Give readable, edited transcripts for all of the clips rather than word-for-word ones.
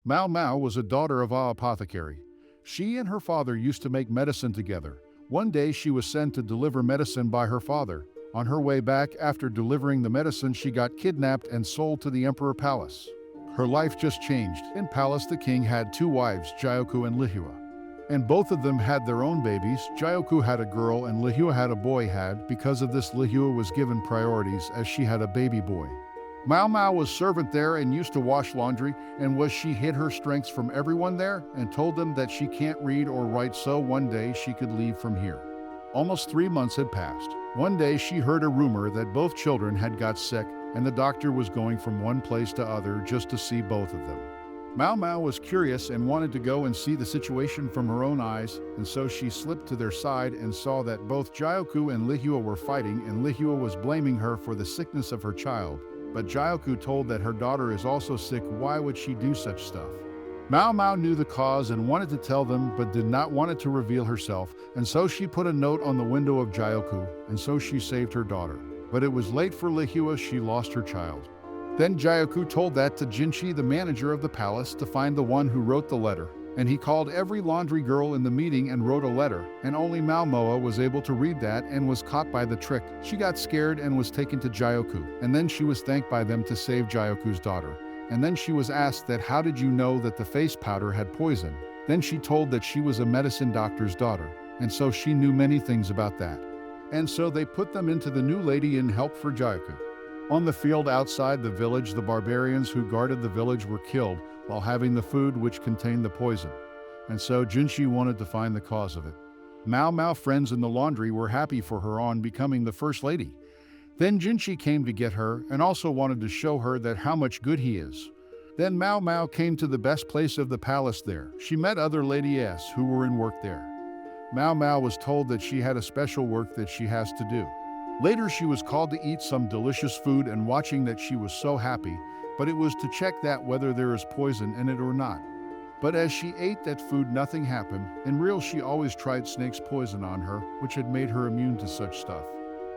Mao Mao was a daughter of a apothecary. She and her father used to make medicine together. One day she was sent to deliver medicine by her father. On her way back after delivering the medicine, she got kidnapped and sold to the Emperor Palace. Her life just changed. In Palace, the king had two wives, Jyoku and Lihua. And both of them had their own babies. Jyoku had a girl and Lihua had a boy. Because of this, Lihua was given priorities as she had a baby boy. Mao Mao was servant there and used to wash laundry, and she hid her strengths from everyone there and told them that she can't read or write, so one day she could leave from here. Almost 3 months had passed. One day she heard a rumor that both children had got sick and the doctor was going from one place to other just to see both of them. Mao Mao was curious and wanted to go and see the situation from her own eyes, and so she slipped to their side and saw that both Jyoku and Lihua were fighting, and Lihua was blaming her for the sickness of her child. But Jyoku told that her daughter is also sick. Why would she do such stuff? Mao Mao knew the cause and wanted to tell them, but did not want it to reveal herself, and so she put a note on the window of Jyoku, and so she saved her daughter. But it was late for Lihua, she lost her child. Then Jyoku told that to Jinshi, the manager of the palace, to find the one who wrote the letter. And he called every laundry girl in the meeting and wrote a letter, and only Mao Mao was able to read that and was caught by the trick. She got scared and was taken to Jyoku, and then she was thanked by them to save Jyoku's daughter. And then she was asked that how did you know that the face powder had poison? Then she told that she was a medicine doctor's daughter, and so she knew many things about that. And so they put them into the new lady in help for Jyoku. On the field outside the village, the barbarians who guarded the village were killed while having the food which contained the poison. And so Jinshi wanted to find the cause of it. Mao Mao friends in the laundry were happy for her on becoming the first lady. Then Jinshi came to get her and also wanted to show her that how much good he is. Then Mao Mao came to the best place of the palace there. She met other ladies who were in work there. Mao Mao was told that she had a special work that she has to do. Later she was called to eat some delicious food, and watching that she was so happy, but it was to check that whether there is poison in it or not. But as she ate that food, nothing happened. In real, she always tried snake's poison on her, which had made her immune to such stuff.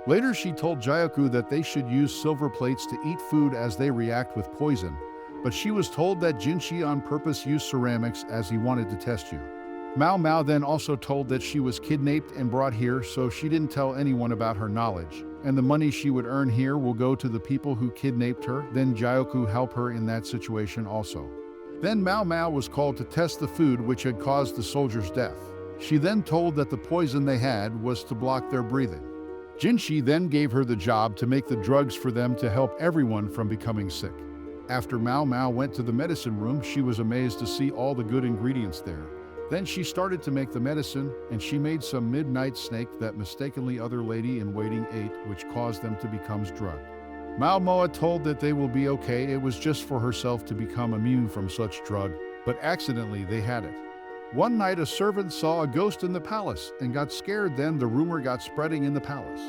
Later she told Jyoku that they should use silver plates to eat food as they react with poison, but she was told that Jinshi on purpose used ceramics as he wanted to test you. Mao Mao then also told that she was kidnapped and brought here, so she didn't tell anyone about her knowledge, and the money she would earn here will go to the people who kidnapped her. Then Jyoku helped her in that situation also. Then Mao Mao was called to test the food which had caused the soldier's death. She then told that the poison they had was to block their breathing. Jinshi then gave her the job to make the drugs for them to help everyone from becoming sick. After Mao Mao went to the medicine room, she was amazed to see all the good ingredients there. Then she started to make the medicine, and she made some midnight snake that mistakenly other lady in waiting ate, which caused them to become drugged. Mao Mao told that they will be okay, it was just for herself to become immune from such drug, but accidentally they had it. One night a servant saw a ghost in the palace and got scared. Then the rumor got spreading in the palace.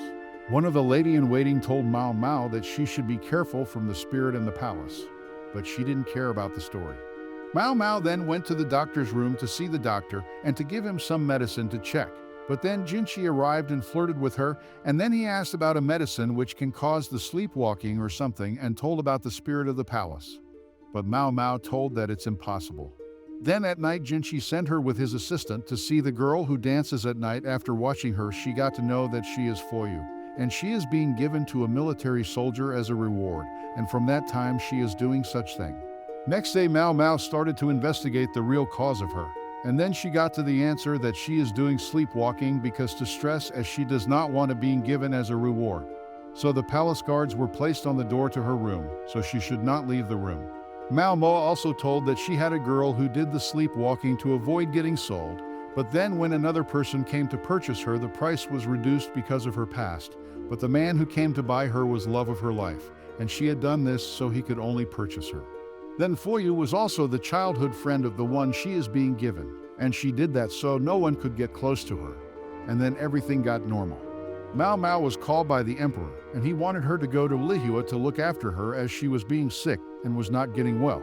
One of the lady in waiting told Mao Mao that she should be careful from the spirit in the palace, but she didn't care about the story. Mao Mao then went to the doctor's room to see the doctor and to give him some medicine to check. But then Jinshi arrived and flirted with her, and then he asked about a medicine which can cause the sleepwalking or something, and told about the spirit of the palace. But Mao Mao told that it's impossible. Then at night Jinshi sent her with his assistant to see the girl who dances at night. After watching her, she got to know that she is Foyu, and she is being given to a military soldier as a reward, and from that time she is doing such thing. Next day Mao Mao started to investigate the real cause of her, and then she got to the answer that she is doing sleepwalking because to stress, as she does not want to being given as a reward. So the palace guards were placed on the door to her room, so she should not leave the room. Mao Mao also told that she had a girl who did the sleepwalking to avoid getting sold, but then when another person came to purchase her, the price was reduced because of her past, but the man who came to buy her was love of her life, and she had done this so he could only purchase her. Then Foyu was also the childhood friend of the one she is being given, and she did that so no one could get close to her. And then everything got normal. Mao Mao was called by the emperor, and he wanted her to go to Lihua to look after her as she was being sick and was not getting well.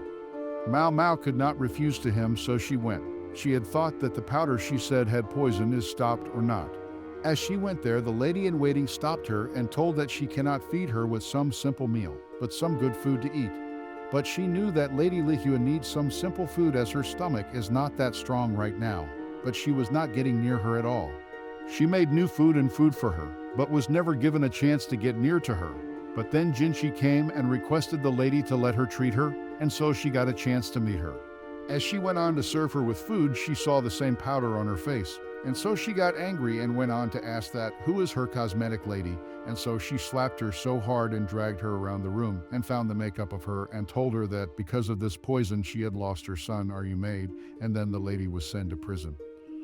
Mao Mao could not refuse to him, so she went. She had thought that the powder she said had poison is stopped or not. As she went there, the lady in waiting stopped her and told that she cannot feed her with some simple meal, but some good food to eat. But she knew that Lady Lihua needs some simple food as her stomach is not that strong right now, but she was not getting near her at all. She made new food and food for her, but was never given a chance to get near to her. But then Jinshi came and requested the lady to let her treat her, and so she got a chance to meet her. As she went on to serve her with food, she saw the same powder on her face, and so she got angry and went on to ask that who is her cosmetic lady, and so she slapped her so hard and dragged her around the room and found the makeup of her and told her that because of this poison she had lost her son, Are You Maid, and then the lady was sent to prison.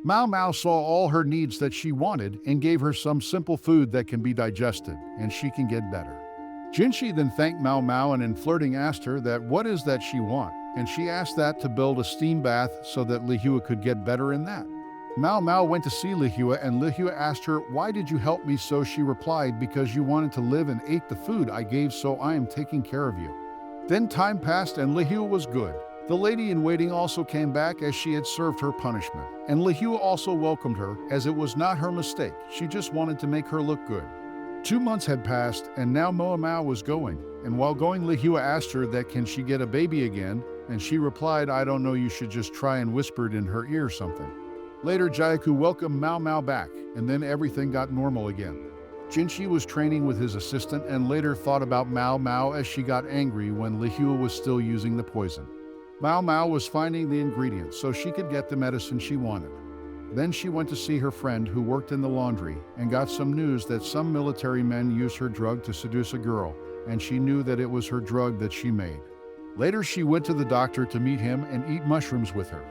Mao Mao saw all her needs that she wanted and gave her some simple food that can be digested, and she can get better. Jinshi then thanked Mao Mao and in flirting asked her that what is that she want, and she asked that to build a steam bath so that Lihua could get better in that. Mao Mao went to see Lihua and Lihua asked her, why did you help me? So she replied, because you wanted to live and ate the food I gave, so I am taking care of you. Then time passed and Lihua was good. The lady in waiting also came back as she had served her punishment, and Lihua also welcomed her as it was not her mistake, she just wanted to make her look good. 2 months had passed and now Mao Mao was going, and while going Lihua asked her that can she get a baby again, and she replied, I don't know, you should just try, and whispered in her ear something. Later Jayaku welcomed Mao Mao back, and then everything got normal again. Jinshi was training with his assistant and later thought about Mao Mao as she got angry when Lihua was still using the poison. Mao Mao was finding the ingredients so she could get the medicine she wanted. Then she went to see her friend who worked in the laundry and got some news that some military men use her drug to seduce a girl, and she knew that it was her drug that she made. Later she went to the doctor to meet him and eat mushrooms with her.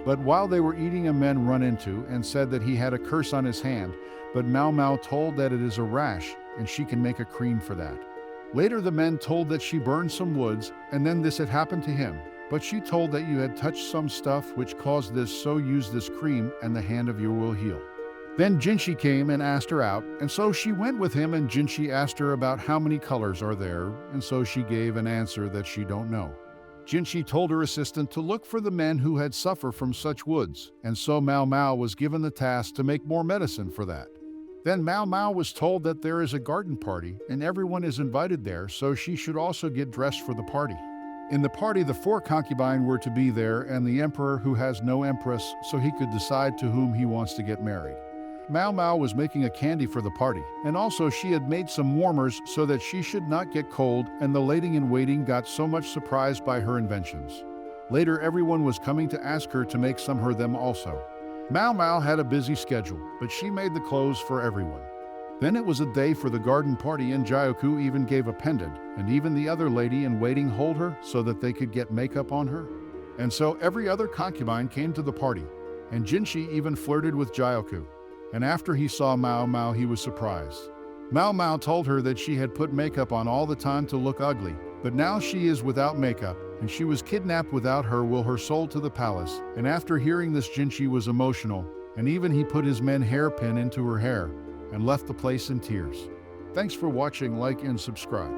But while they were eating, a man run into and said that he had a curse on his hand, but Mao Mao told that it is a rash and she can make a cream for that. Later the men told that she burned some woods and then this had happened to him, but she told that you had touched some stuff which caused this, so use this cream and the hand of you will heal. Then Jinshi came and asked her out, and so she went with him, and Jinshi asked her about how many colors are there, and so she gave an answer that she don't know. Jinshi told her assistant to look for the men who had suffered from such woods, and so Mao Mao was given the task to make more medicine for that. Then Mao Mao was told that there is a garden party and everyone is invited there, so she should also get dressed for the party. In the party, the 4 concubines were to be there and the emperor who has no empress, so he could decide to whom he wants to get married. Mao Mao was making a candy for the party, and also she had made some warmers so that she should not get cold, and the lady in waiting got so much surprised by her inventions. Later everyone was coming to ask her to make some for them also. Mao Mao had a busy schedule, but she made the clothes for everyone. Then it was a day for the garden party and Jayaku even gave a pendant, and even the other lady in waiting hold her so that they could get makeup on her. And so every other concubine came to the party, and Jinshi even flirted with Jayaku. And after he saw Mao Mao, he was surprised. Mao Mao told her that she had put makeup on all the time to look ugly, but now she is without makeup, and she was kidnapped without her will her soul to the palace. And after hearing this, Jinshi was emotional, and even he put his men hairpin into her hair, and left the place in tears. Thanks for watching, like and subscribe.